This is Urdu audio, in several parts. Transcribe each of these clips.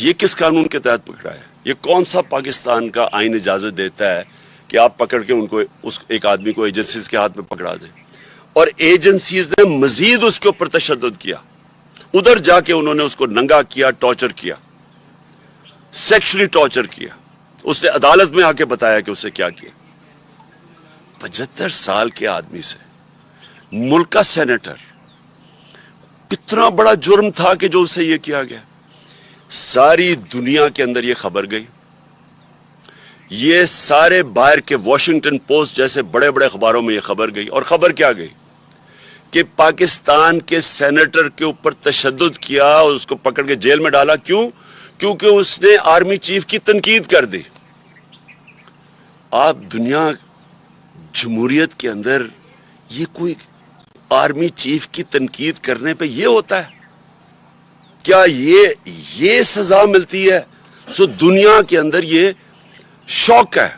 یہ کس قانون کے تحت پکڑا ہے؟ یہ کون سا پاکستان کا آئین اجازت دیتا ہے کہ آپ پکڑ کے ان کو ایک آدمی کو ایجنسیز کے ہاتھ میں پکڑا دیں؟ اور ایجنسیز نے مزید اس کے اوپر تشدد کیا، ادھر جا کے انہوں نے اس کو ننگا کیا، ٹارچر کیا، سیکشلی ٹارچر کیا۔ اس نے عدالت میں آ کے بتایا کہ اسے کیا کیا۔ 75 سال کے آدمی سے ملک کا سینیٹر، کتنا بڑا جرم تھا کہ جو اسے یہ کیا گیا۔ ساری دنیا کے اندر یہ خبر گئی، یہ سارے باہر کے واشنگٹن پوسٹ جیسے بڑے بڑے اخباروں میں یہ خبر گئی۔ اور خبر کیا گئی کہ پاکستان کے سینیٹر کے اوپر تشدد کیا اور اس کو پکڑ کے جیل میں ڈالا۔ کیوں؟ کیونکہ اس نے آرمی چیف کی تنقید کر دی۔ آپ دنیا جمہوریت کے اندر یہ کوئی آرمی چیف کی تنقید کرنے پہ یہ ہوتا ہے؟ کیا یہ سزا ملتی ہے؟ سو دنیا کے اندر یہ شوق ہے،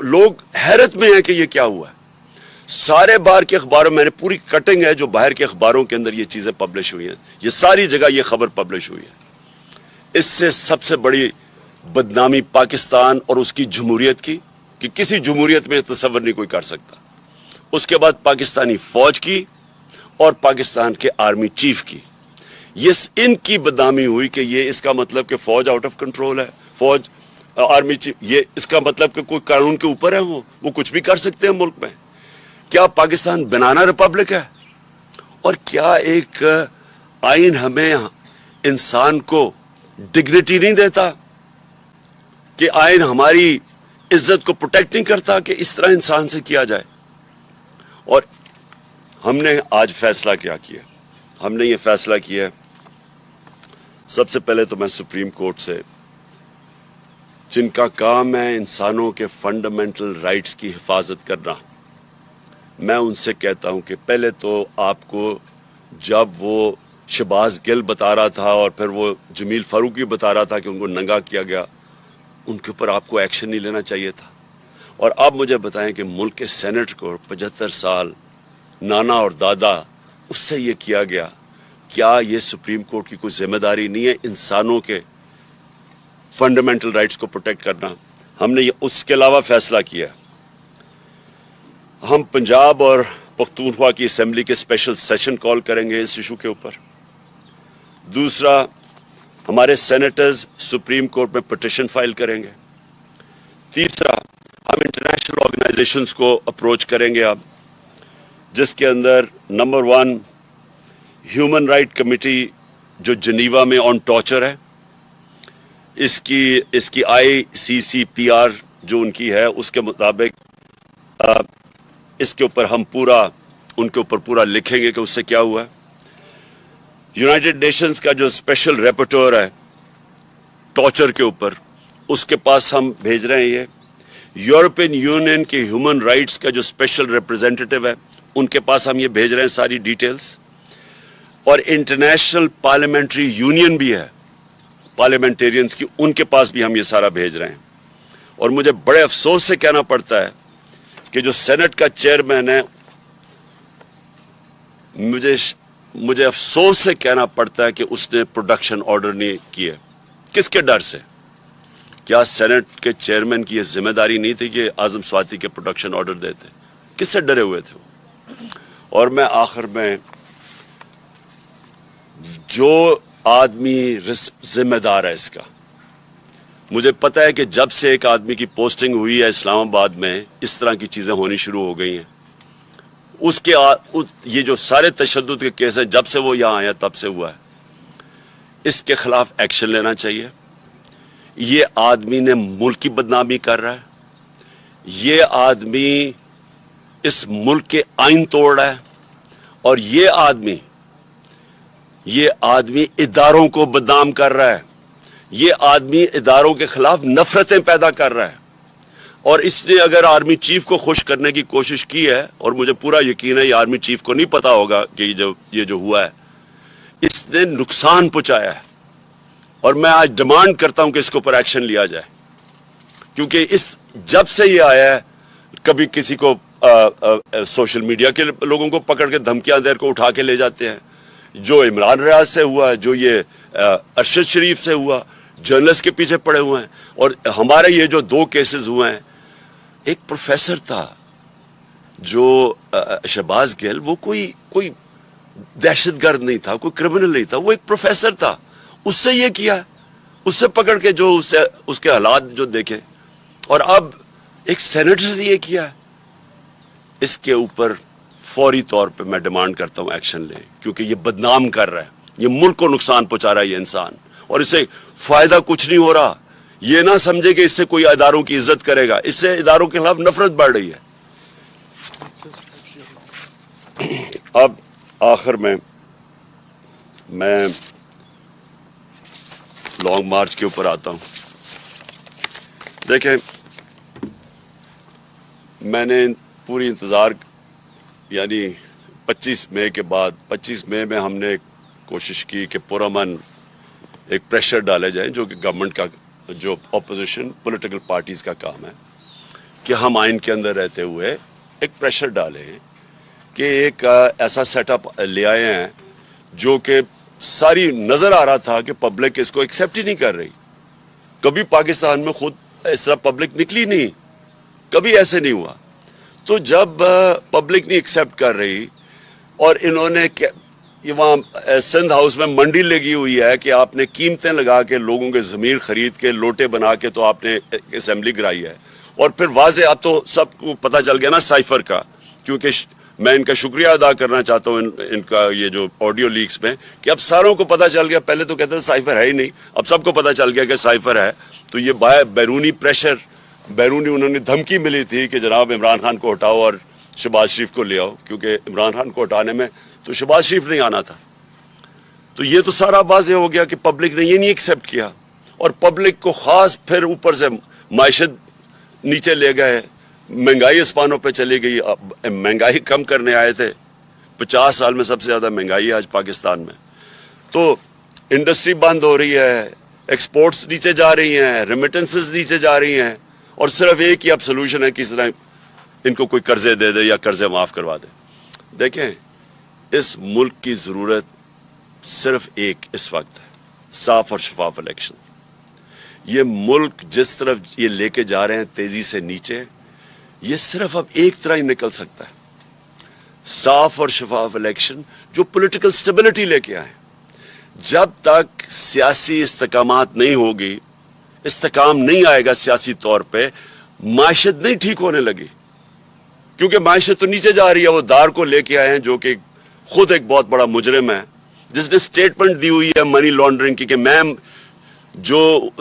لوگ حیرت میں ہیں کہ یہ کیا ہوا ہے۔ سارے باہر کے اخباروں میں نے پوری کٹنگ ہے جو باہر کے اخباروں کے اندر یہ چیزیں پبلش ہوئی ہیں، یہ ساری جگہ یہ خبر پبلش ہوئی ہے۔ اس سے سب سے بڑی بدنامی پاکستان اور اس کی جمہوریت کی کہ کسی جمہوریت میں تصور نہیں کوئی کر سکتا۔ اس کے بعد پاکستانی فوج کی اور پاکستان کے آرمی چیف کی، یہ ان کی بدنامی ہوئی کہ یہ اس کا مطلب کہ فوج آؤٹ آف کنٹرول ہے، فوج آرمی چیف، یہ اس کا مطلب کہ کوئی قانون کے اوپر ہے، وہ کچھ بھی کر سکتے ہیں ملک میں۔ کیا پاکستان بنانا ریپبلک ہے؟ اور کیا ایک آئین ہمیں انسان کو ڈگنیٹی نہیں دیتا کہ آئین ہماری عزت کو پروٹیکٹ نہیں کرتا کہ اس طرح انسان سے کیا جائے؟ اور ہم نے آج فیصلہ کیا کیا؟ ہم نے یہ فیصلہ کیا، سب سے پہلے تو میں سپریم کورٹ سے، جن کا کام ہے انسانوں کے فنڈامنٹل رائٹس کی حفاظت کرنا، میں ان سے کہتا ہوں کہ پہلے تو آپ کو جب وہ شہباز گل بتا رہا تھا اور پھر وہ جمیل فاروقی بتا رہا تھا کہ ان کو ننگا کیا گیا، ان کے اوپر آپ کو ایکشن نہیں لینا چاہیے تھا۔ اور اب مجھے بتائیں کہ ملک کے سینٹ کو 75 سال نانا اور دادا اس سے یہ کیا گیا، کیا یہ سپریم کورٹ کی کوئی ذمہ داری نہیں ہے انسانوں کے فنڈامنٹل رائٹس کو پروٹیکٹ کرنا؟ ہم نے یہ اس کے علاوہ فیصلہ کیا، ہم پنجاب اور پختونخوا کی اسمبلی کے اسپیشل سیشن کال کریں گے اس ایشو کے اوپر۔ دوسرا، ہمارے سینیٹرز سپریم کورٹ میں پٹیشن فائل کریں گے۔ تیسرا، ہم انٹرنیشنل آرگنائزیشنز کو اپروچ کریں گے اب، جس کے اندر نمبر 1 ہیومن رائٹ کمیٹی جو جنیوا میں آن ٹارچر ہے، اس کی ICCPR جو ان کی ہے اس کے مطابق اس کے اوپر ہم ان کے اوپر پورا لکھیں گے کہ اس سے کیا ہوا ہے۔ یونائٹڈ نیشنز کا جو اسپیشل ریپورٹر ہے ٹارچر کے اوپر، اس کے پاس ہم بھیج رہے ہیں۔ یہ یورپین یونین کے ہیومن رائٹس کا جو اسپیشل ریپرزینٹیٹو ہے ان کے پاس ہم یہ بھیج رہے ہیں ساری ڈیٹیلز۔ اور انٹرنیشنل پارلیمنٹری یونین بھی ہے پارلیمنٹیرینز کی، ان کے پاس بھی ہم یہ سارا بھیج رہے ہیں۔ اور مجھے بڑے افسوس سے کہنا پڑتا ہے کہ جو سینٹ کا چیئرمین ہے، مجھے افسوس سے کہنا پڑتا ہے کہ اس نے پروڈکشن آرڈر نہیں کیے۔ کس کے ڈر سے؟ کیا سینٹ کے چیئرمین کی یہ ذمہ داری نہیں تھی کہ اعظم سواتی کے پروڈکشن آرڈر دیتے؟ کس سے ڈرے ہوئے تھے وہ؟ اور میں آخر میں، جو آدمی ذمہ دار ہے اس کا، مجھے پتہ ہے کہ جب سے ایک آدمی کی پوسٹنگ ہوئی ہے اسلام آباد میں اس طرح کی چیزیں ہونی شروع ہو گئی ہیں، اس کے یہ جو سارے تشدد کے کیس ہیں جب سے وہ یہاں آیا تب سے ہوا ہے، اس کے خلاف ایکشن لینا چاہیے۔ یہ آدمی نے ملک کی بدنامی کر رہا ہے، یہ آدمی اس ملک کے آئین توڑ رہا ہے، اور یہ آدمی اداروں کو بدنام کر رہا ہے، یہ آدمی اداروں کے خلاف نفرتیں پیدا کر رہا ہے۔ اور اس نے اگر آرمی چیف کو خوش کرنے کی کوشش کی ہے، اور مجھے پورا یقین ہے یہ آرمی چیف کو نہیں پتا ہوگا کہ یہ جو ہوا ہے، اس نے نقصان پہنچایا ہے۔ اور میں آج ڈیمانڈ کرتا ہوں کہ اس کے اوپر ایکشن لیا جائے، کیونکہ جب سے یہ آیا ہے، کبھی کسی کو سوشل میڈیا کے لوگوں کو پکڑ کے دھمکیاں دے کو اٹھا کے لے جاتے ہیں، جو عمران ریاض سے ہوا ہے، جو یہ ارشد شریف سے ہوا، جرنلسٹ کے پیچھے پڑے ہوئے ہیں. اور ہمارے یہ جو 2 کیسز ہوئے ہیں، ایک پروفیسر تھا جو شہباز گل، وہ کوئی دہشت گرد نہیں تھا، کوئی کرمنل نہیں تھا، وہ ایک پروفیسر تھا. اس سے یہ کیا، اس سے پکڑ کے جو اس کے حالات جو دیکھے. اور اب ایک سینیٹر سے یہ کیا. اس کے اوپر فوری طور پہ میں ڈیمانڈ کرتا ہوں ایکشن لیں، کیونکہ یہ بدنام کر رہا ہے، یہ ملک کو نقصان پہنچا رہا ہے یہ انسان، اور اس سے فائدہ کچھ نہیں ہو رہا. یہ نہ سمجھے کہ اس سے کوئی اداروں کی عزت کرے گا، اس سے اداروں کے خلاف نفرت بڑھ رہی ہے. اب آخر میں لانگ مارچ کے اوپر آتا ہوں. دیکھیں، میں نے پوری انتظار، یعنی 25 مئی کے بعد، 25 مئی میں ہم نے کوشش کی کہ پرامن ایک پریشر ڈالے جائیں، جو کہ گورنمنٹ کا، جو اپوزیشن پولیٹیکل پارٹیز کا کام ہے، کہ ہم آئین کے اندر رہتے ہوئے ایک پریشر ڈالیں کہ ایک ایسا سیٹ اپ لے آئے ہیں جو کہ ساری نظر آ رہا تھا کہ پبلک اس کو ایکسیپٹ ہی نہیں کر رہی. کبھی پاکستان میں خود اس طرح پبلک نکلی نہیں، کبھی ایسے نہیں ہوا. تو جب پبلک نہیں ایکسیپٹ کر رہی، اور انہوں نے یہ وہاں سندھ ہاؤس میں منڈی لگی ہوئی ہے کہ آپ نے قیمتیں لگا کے لوگوں کے ضمیر خرید کے لوٹے بنا کے تو آپ نے اسمبلی کرائی ہے. اور پھر واضح اب تو سب کو پتہ چل گیا نا سائفر کا، کیونکہ میں ان کا شکریہ ادا کرنا چاہتا ہوں ان کا یہ جو آڈیو لیکس میں، کہ اب ساروں کو پتہ چل گیا. پہلے تو کہتے تھے سائفر ہے ہی نہیں، اب سب کو پتہ چل گیا کہ سائفر ہے. تو یہ بیرونی پریشر، بیرونی انہوں نے دھمکی ملی تھی کہ جناب عمران خان کو ہٹاؤ اور شہباز شریف کو لے آؤ، کیونکہ عمران خان کو ہٹانے میں تو شہباز شریف نہیں آنا تھا. تو یہ تو سارا واضح ہو گیا کہ پبلک نے یہ نہیں ایکسیپٹ کیا. اور پبلک کو خاص پھر اوپر سے معیشت نیچے لے گئے، مہنگائی اسپانوں پہ چلی گئی. مہنگائی کم کرنے آئے تھے، 50 سال میں سب سے زیادہ مہنگائی ہے آج پاکستان میں. تو انڈسٹری بند ہو رہی ہے، ایکسپورٹس نیچے جا رہی ہیں، ریمیٹنسز نیچے جا رہی ہیں، اور صرف ایک ہی اب سلوشن ہے کہ اس طرح ان کو کوئی قرضے دے دے یا قرضے معاف کروا دے. دیکھیں، اس ملک کی ضرورت صرف ایک اس وقت ہے، صاف اور شفاف الیکشن. یہ ملک جس طرف یہ لے کے جا رہے ہیں تیزی سے نیچے، یہ صرف اب ایک طرح ہی نکل سکتا ہے، صاف اور شفاف الیکشن جو پولیٹیکل سٹیبلٹی لے کے آئے. جب تک سیاسی استحکامات نہیں ہوگی، استحکام نہیں آئے گا سیاسی طور پہ، معیشت نہیں ٹھیک ہونے لگی. کیونکہ معیشت تو نیچے جا رہی ہے. وہ دار کو لے کے آئے ہیں جو کہ خود ایک بہت بڑا مجرم ہے، جس نے سٹیٹمنٹ دی ہوئی ہے منی لانڈرنگ کی، کہ میں جو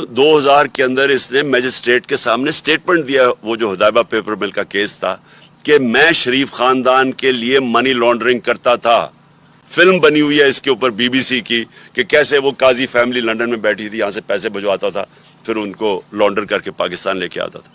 2000 کے اندر اس نے میجسٹریٹ کے سامنے سٹیٹمنٹ دیا، وہ جو ہدایبہ پیپر مل کا کیس تھا، کہ میں شریف خاندان کے لیے منی لانڈرنگ کرتا تھا. فلم بنی ہوئی ہے اس کے اوپر بی بی سی کی، کہ کیسے وہ قاضی فیملی لندن میں بیٹھی تھی، یہاں سے پیسے بھجواتا تھا، پھر ان کو لانڈر کر کے پاکستان لے کے آتا تھا.